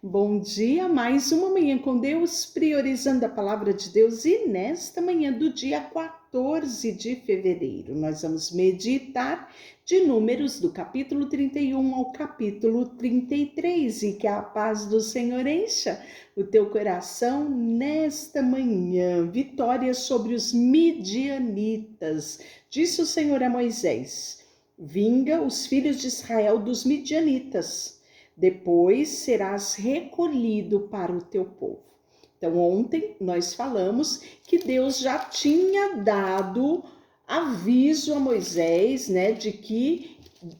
Bom dia, mais uma manhã com Deus, priorizando a palavra de Deus. E nesta manhã do dia 14 de fevereiro, nós vamos meditar de Números do capítulo 31 ao capítulo 33. E que a paz do Senhor encha o teu coração nesta manhã. Vitória sobre os midianitas. Disse o Senhor a Moisés: vinga os filhos de Israel dos midianitas. Depois serás recolhido para o teu povo. Então, ontem nós falamos que Deus já tinha dado aviso a Moisés, de que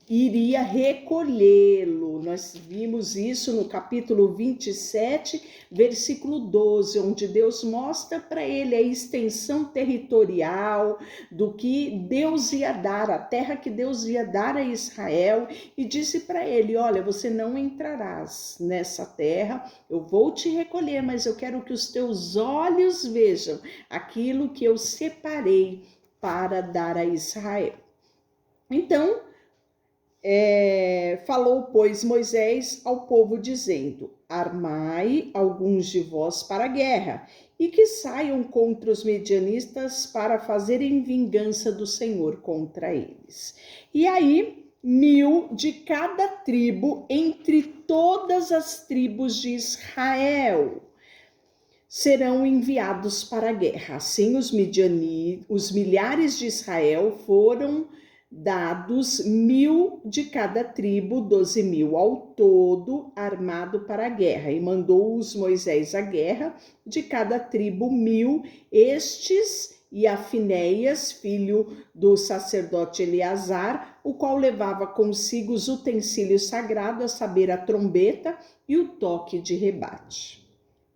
iria recolhê-lo. Nós vimos isso no capítulo 27, versículo 12, onde Deus mostra para ele a extensão territorial do que Deus ia dar, a terra que Deus ia dar a Israel, e disse para ele: olha, você não entrarás nessa terra, eu vou te recolher, mas eu quero que os teus olhos vejam aquilo que eu separei para dar a Israel. Então, falou, pois, Moisés ao povo, dizendo: armai alguns de vós para a guerra, e que saiam contra os medianistas para fazerem vingança do Senhor contra eles. E aí, 1000 de cada tribo, entre todas as tribos de Israel, serão enviados para a guerra. Assim, os milhares de Israel foram dados 1000 de cada tribo, 12.000 ao todo, armado para a guerra. E mandou-os Moisés à guerra, de cada tribo 1000, estes e a Finéias, filho do sacerdote Eleazar, o qual levava consigo os utensílios sagrados, a saber, a trombeta e o toque de rebate.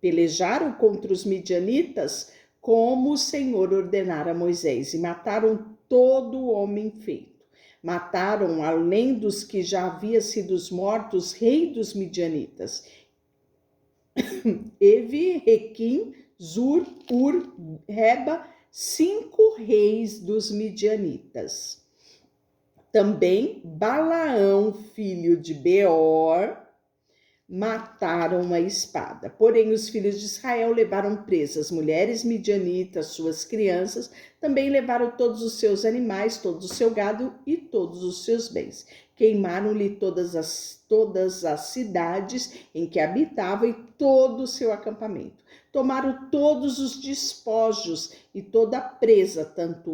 Pelejaram contra os midianitas como o Senhor ordenara a Moisés, e mataram todo o homem feito. Mataram, além dos que já havia sido mortos, rei dos midianitas, Evi, Requim, Zur, Ur, Reba, 5 reis dos midianitas. Também Balaão, filho de Beor, mataram a espada. Porém, os filhos de Israel levaram presas mulheres midianitas, suas crianças, também levaram todos os seus animais, todo o seu gado e todos os seus bens. Queimaram-lhe todas as cidades em que habitava e todo o seu acampamento. Tomaram todos os despojos e toda a presa, tanto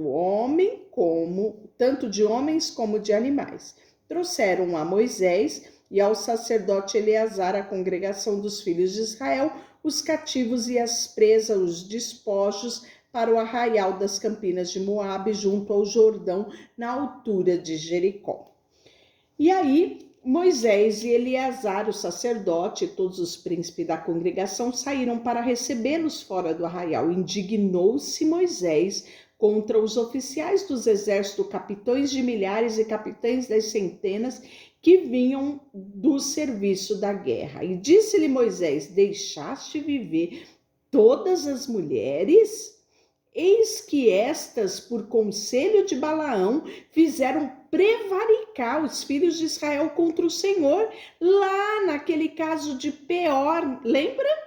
de homens como de animais. Trouxeram a Moisés e ao sacerdote Eleazar, a congregação dos filhos de Israel, os cativos e as presas, os despojos, para o arraial das campinas de Moabe, junto ao Jordão, na altura de Jericó. E aí, Moisés e Eleazar, o sacerdote, e todos os príncipes da congregação saíram para recebê-los fora do arraial. Indignou-se Moisés contra os oficiais dos exércitos, capitães de milhares e capitães das centenas, que vinham do serviço da guerra. E disse-lhe Moisés: deixaste viver todas as mulheres? Eis que estas, por conselho de Balaão, fizeram prevaricar os filhos de Israel contra o Senhor, lá naquele caso de Peor, lembra?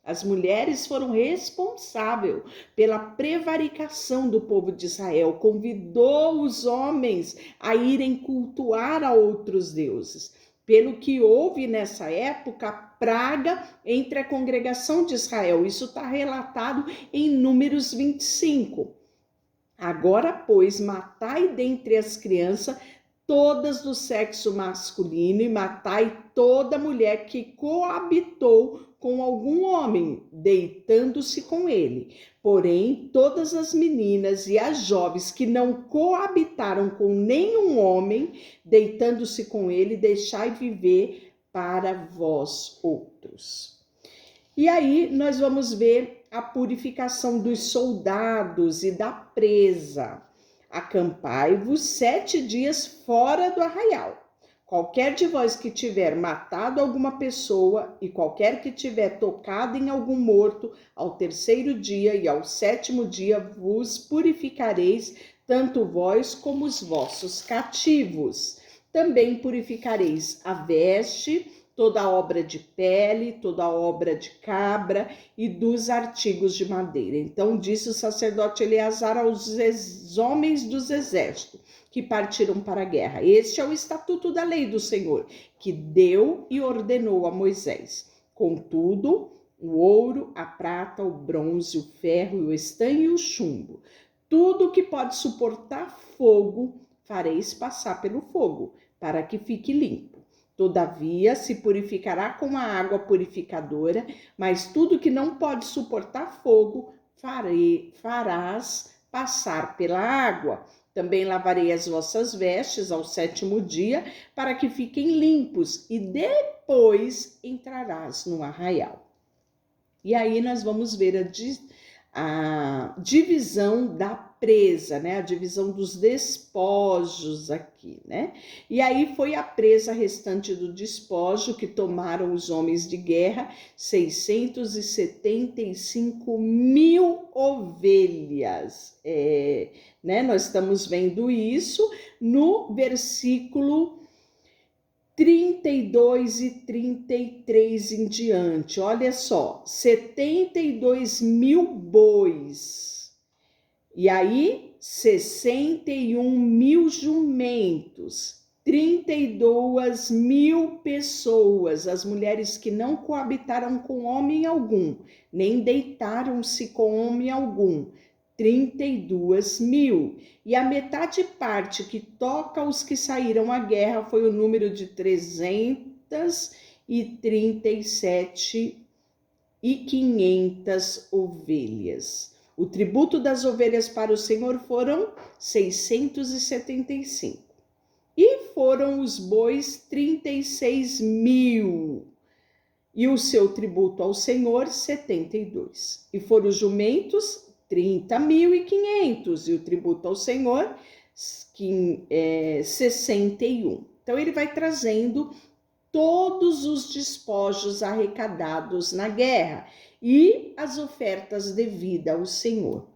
As mulheres foram responsáveis pela prevaricação do povo de Israel, convidou os homens a irem cultuar a outros deuses. Pelo que houve nessa época praga entre a congregação de Israel. Isso está relatado em Números 25. Agora, pois, matai dentre as crianças todas do sexo masculino, e matai toda mulher que coabitou com algum homem, deitando-se com ele. Porém, todas as meninas e as jovens que não coabitaram com nenhum homem, deitando-se com ele, deixai viver para vós outros. E aí nós vamos ver a purificação dos soldados e da presa. Acampai-vos 7 dias fora do arraial. Qualquer de vós que tiver matado alguma pessoa, e qualquer que tiver tocado em algum morto, ao 3º dia e ao 7º dia vos purificareis, tanto vós como os vossos cativos. Também purificareis a veste, toda obra de pele, toda obra de cabra e dos artigos de madeira. Então disse o sacerdote Eleazar aos homens dos exércitos que partiram para a guerra: este é o estatuto da lei do Senhor, que deu e ordenou a Moisés. Contudo, o ouro, a prata, o bronze, o ferro, o estanho e o chumbo, tudo que pode suportar fogo, fareis passar pelo fogo, para que fique limpo. Todavia, se purificará com a água purificadora, mas tudo que não pode suportar fogo, farás passar pela água. Também lavarei as vossas vestes ao 7º dia, para que fiquem limpos, e depois entrarás no arraial. E aí nós vamos ver a divisão da presa, né? A divisão dos despojos aqui, né? E aí foi a presa restante do despojo que tomaram os homens de guerra, 675.000 ovelhas. Né? Nós estamos vendo isso no versículo 32 e 33 em diante. Olha só, 72.000 bois, e aí 61.000 jumentos, 32.000 pessoas, as mulheres que não coabitaram com homem algum, nem deitaram-se com homem algum, 32.000. E a metade parte que toca os que saíram à guerra foi o número de 337.500 ovelhas. O tributo das ovelhas para o Senhor foram 675. E foram os bois 36.000. E o seu tributo ao Senhor, 72. E foram os jumentos, 30.500, e o tributo ao Senhor, 61. Então, ele vai trazendo todos os despojos arrecadados na guerra e as ofertas devidas ao Senhor.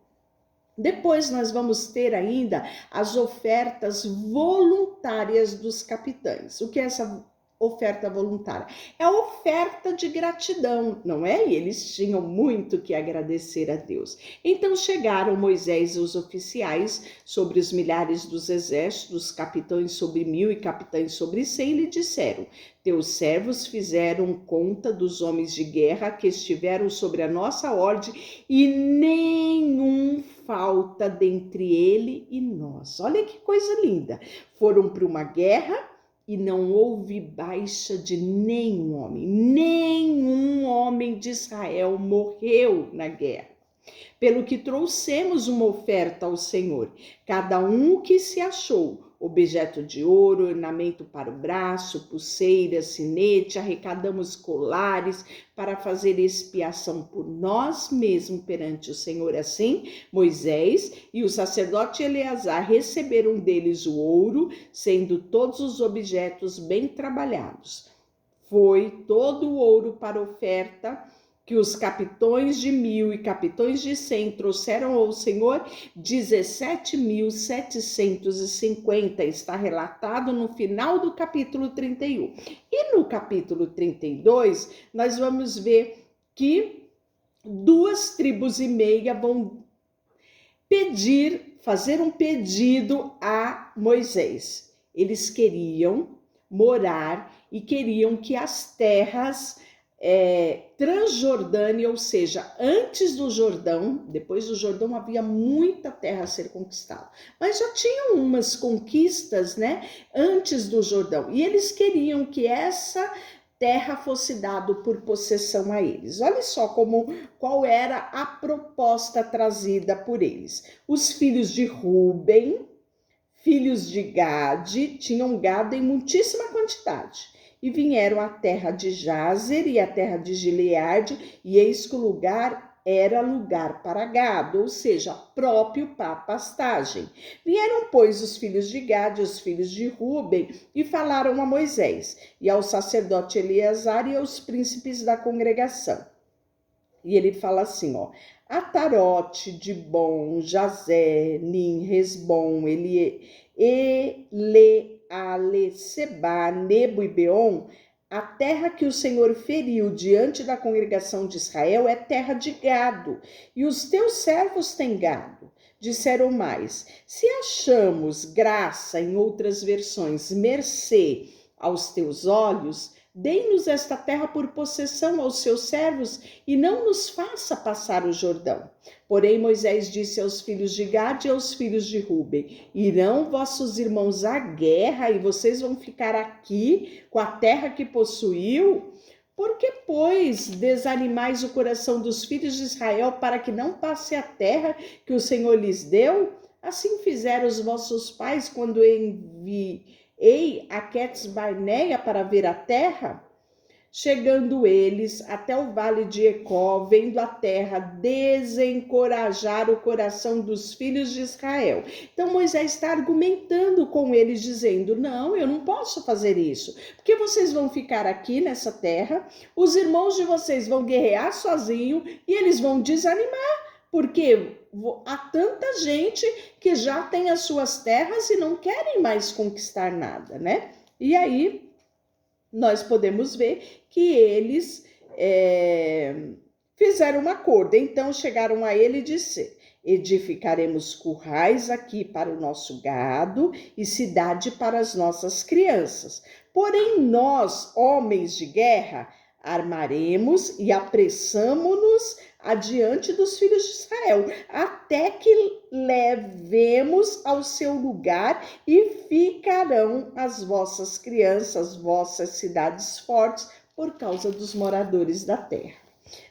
Depois nós vamos ter ainda as ofertas voluntárias dos capitães. O que é essa oferta voluntária? É a oferta de gratidão, não é? E eles tinham muito que agradecer a Deus. Então chegaram Moisés e os oficiais sobre os milhares dos exércitos, capitães sobre 1.000 e capitães sobre 100, e lhe disseram: teus servos fizeram conta dos homens de guerra que estiveram sobre a nossa ordem, e nenhum falta dentre ele e nós. Olha que coisa linda. Foram para uma guerra e não houve baixa de nenhum homem. Nenhum homem de Israel morreu na guerra. Pelo que trouxemos uma oferta ao Senhor, cada um que se achou, objeto de ouro, ornamento para o braço, pulseira, sinete, arrecadamos colares para fazer expiação por nós mesmos perante o Senhor. Assim, Moisés e o sacerdote Eleazar receberam deles o ouro, sendo todos os objetos bem trabalhados. Foi todo o ouro para oferta que os capitões de 1.000 e capitões de 100 trouxeram ao Senhor, 17.750, está relatado no final do capítulo 31. E no capítulo 32, nós vamos ver que 2,5 tribos vão fazer um pedido a Moisés. Eles queriam morar e queriam que as terras Transjordânia, ou seja, antes do Jordão, depois do Jordão havia muita terra a ser conquistada, mas já tinham umas conquistas, né, antes do Jordão, e eles queriam que essa terra fosse dada por possessão a eles. Olha só qual era a proposta trazida por eles. Os filhos de Ruben, filhos de Gade, tinham gado em muitíssima quantidade, e vieram à terra de Jazer e à terra de Gileade, e eis que o lugar era lugar para gado, ou seja, próprio para pastagem. Vieram, pois, os filhos de Gade e os filhos de Ruben, e falaram a Moisés, e ao sacerdote Eleazar e aos príncipes da congregação. E ele fala assim, ó: Atarote, Dibon, Jazer, Nim, Resbom, Ele, Seba, Nebo e Beon, a terra que o Senhor feriu diante da congregação de Israel é terra de gado, e os teus servos têm gado. Disseram mais: se achamos graça, em outras versões, mercê aos teus olhos, dê-nos esta terra por possessão aos seus servos e não nos faça passar o Jordão. Porém, Moisés disse aos filhos de Gade e aos filhos de Ruben: irão vossos irmãos à guerra e vocês vão ficar aqui com a terra que possuiu? Por que, pois, desanimais o coração dos filhos de Israel para que não passe a terra que o Senhor lhes deu? Assim fizeram os vossos pais quando enviei a Quedes-Barneia para ver a terra? Chegando eles até o vale de Ecó, vendo a terra, desencorajar o coração dos filhos de Israel. Então Moisés está argumentando com eles, dizendo: não, eu não posso fazer isso, porque vocês vão ficar aqui nessa terra, os irmãos de vocês vão guerrear sozinhos e eles vão desanimar, porque há tanta gente que já tem as suas terras e não querem mais conquistar nada, né? E aí nós podemos ver que eles fizeram um acordo. Então chegaram a ele e disseram: edificaremos currais aqui para o nosso gado e cidade para as nossas crianças. Porém nós, homens de guerra, armaremos e apressamo-nos adiante dos filhos de Israel, até que levemos ao seu lugar e ficarão as vossas crianças, vossas cidades fortes, por causa dos moradores da terra.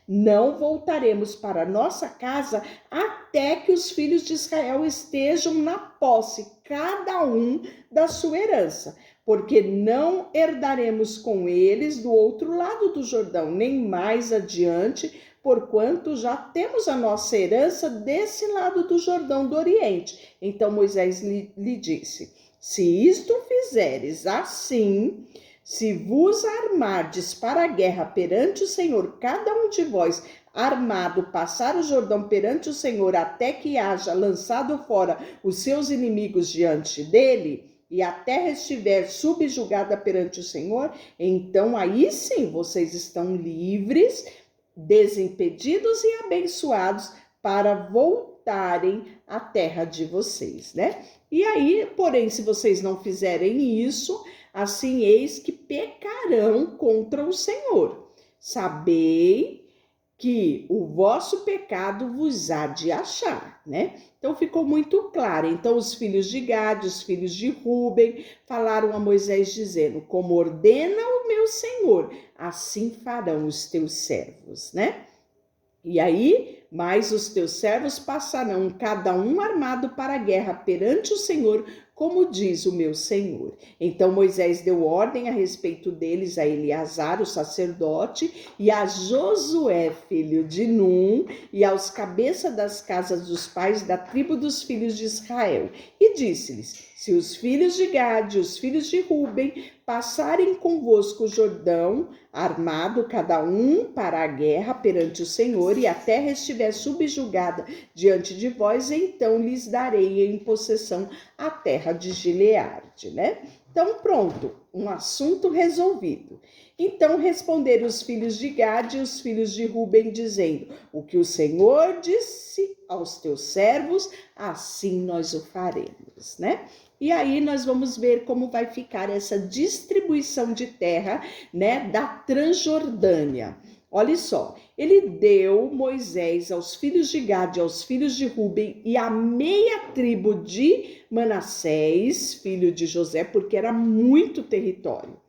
Não voltaremos para nossa casa até que os filhos de Israel estejam na posse, cada um da sua herança, porque não herdaremos com eles do outro lado do Jordão, nem mais adiante, porquanto já temos a nossa herança desse lado do Jordão do Oriente. Então Moisés lhe disse: se isto fizeres assim, se vos armardes para a guerra perante o Senhor, cada um de vós armado, passar o Jordão perante o Senhor, até que haja lançado fora os seus inimigos diante dele, e a terra estiver subjugada perante o Senhor, então aí sim vocês estão livres, desimpedidos e abençoados para voltarem à terra de vocês, né? E aí, porém, se vocês não fizerem isso, assim eis que pecarão contra o Senhor. Sabei que o vosso pecado vos há de achar, né? Então ficou muito claro. Então os filhos de Gade, os filhos de Ruben, falaram a Moisés dizendo: como ordena o meu Senhor, assim farão os teus servos, né? E aí, mas os teus servos passarão, cada um armado para a guerra perante o Senhor, como diz o meu Senhor. Então Moisés deu ordem a respeito deles a Eleazar, o sacerdote, e a Josué, filho de Num, e aos cabeças das casas dos pais da tribo dos filhos de Israel. E disse-lhes: se os filhos de Gade, os filhos de Ruben, passarem convosco o Jordão, armado cada um para a guerra perante o Senhor, e a terra estiver subjugada diante de vós, então lhes darei em possessão a terra de Gileade, né? Então pronto, um assunto resolvido. Então responderam os filhos de Gade e os filhos de Ruben, dizendo: o que o Senhor disse aos teus servos, assim nós o faremos, né? E aí nós vamos ver como vai ficar essa distribuição de terra, né, da Transjordânia. Olha só, ele deu Moisés aos filhos de Gade, aos filhos de Ruben e a meia tribo de Manassés, filho de José, porque era muito território.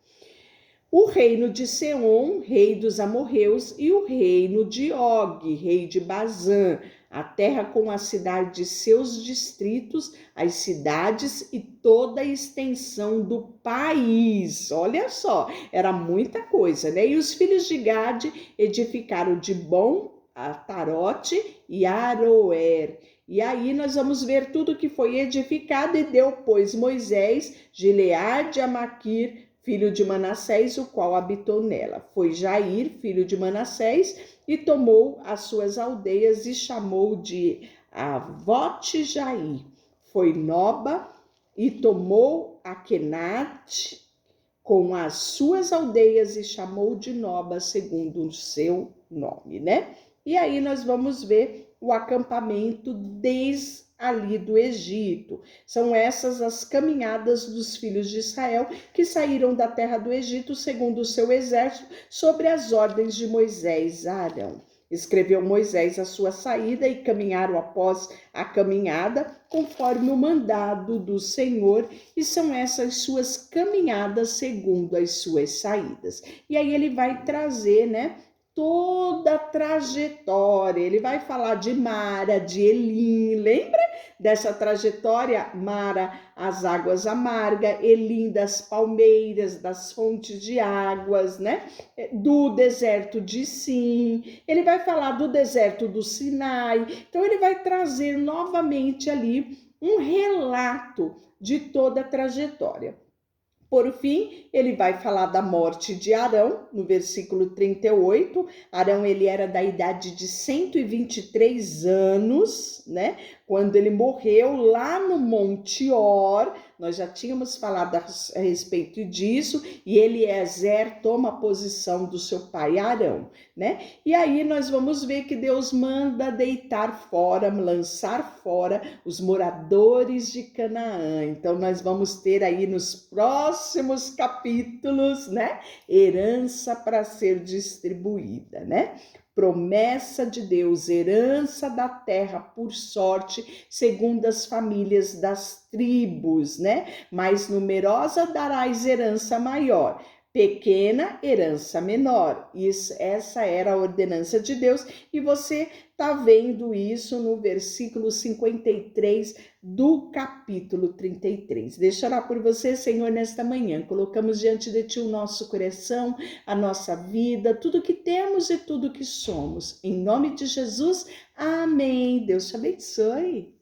O reino de Seom, rei dos amorreus, e o reino de Og, rei de Bazã, a terra com a cidade de seus distritos, as cidades e toda a extensão do país. Olha só, era muita coisa, né? E os filhos de Gade edificaram Dibom, Atarote e Aroer. E aí nós vamos ver tudo que foi edificado, e deu, pois, Moisés, Gileade a Maquir, filho de Manassés, o qual habitou nela. Foi Jair, filho de Manassés, e tomou as suas aldeias e chamou de Avote Jair. Foi Noba e tomou Akenat com as suas aldeias e chamou de Noba segundo o seu nome, né? E aí nós vamos ver o acampamento desde ali do Egito. São essas as caminhadas dos filhos de Israel que saíram da terra do Egito segundo o seu exército, sobre as ordens de Moisés e Arão. Escreveu Moisés a sua saída e caminharam após a caminhada, conforme o mandado do Senhor, e são essas suas caminhadas segundo as suas saídas. E aí ele vai trazer, né, toda a trajetória. Ele vai falar de Mara, de Elim, lembra dessa trajetória? Mara, as águas amargas, Elim, das palmeiras, das fontes de águas, né? Do deserto de Sim. Ele vai falar do deserto do Sinai. Então ele vai trazer novamente ali um relato de toda a trajetória. Por fim, ele vai falar da morte de Arão, no versículo 38. Arão, ele era da idade de 123 anos, né? Quando ele morreu lá no Monte Hor. Nós já tínhamos falado a respeito disso, e Eliezer toma a posição do seu pai Arão, né? E aí nós vamos ver que Deus manda deitar fora, lançar fora os moradores de Canaã. Então nós vamos ter aí nos próximos capítulos, né? Herança para ser distribuída, né? Promessa de Deus, herança da terra por sorte, segundo as famílias das tribos, né? Mais numerosa darás herança maior, pequena herança menor. Essa era a ordenança de Deus, e você está vendo isso no versículo 53 do capítulo 33. Deixa eu orar por você, Senhor, nesta manhã. Colocamos diante de Ti o nosso coração, a nossa vida, tudo que temos e tudo que somos. Em nome de Jesus, amém. Deus te abençoe.